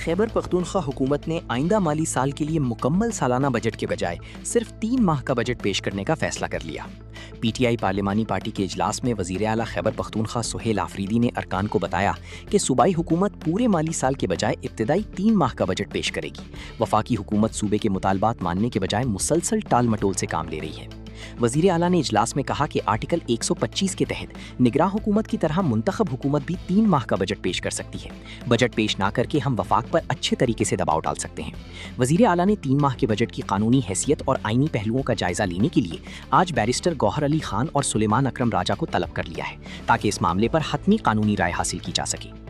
खैबर पख्तूनख्वा हुकूमत ने आइंदा माली साल के लिए मुकम्मल सालाना बजट के बजाय सिर्फ 3 माह का बजट पेश करने का फैसला कर लिया। पीटीआई पार्लिमानी पार्टी के इजलास में वज़ीर आला खैबर पख्तूनख्वा सुहेल आफरीदी ने अरकान को बताया कि सूबाई हुकूमत पूरे माली साल के बजाय इब्तिदाई 3 माह का बजट पेश करेगी। वफाकी हुकूमत सूबे के मुतालबात मानने के बजाय मुसलसल टाल मटोल से काम ले रही है। वज़ीर आला ने इजलास में कहा कि आर्टिकल 125 के तहत निगरां हुकूमत की तरह मुंतखब हुकूमत भी 3 माह का बजट पेश कर सकती है। बजट पेश ना करके हम वफाक पर अच्छे तरीके से दबाव डाल सकते हैं। वज़ीर आला ने 3 माह के बजट की कानूनी हैसियत और आईनी पहलुओं का जायजा लेने के लिए आज बैरिस्टर गौहर अली खान और सुलेमान अकरम राजा को तलब कर लिया है ताकि इस मामले पर हतमी कानूनी राय हासिल की जा सके।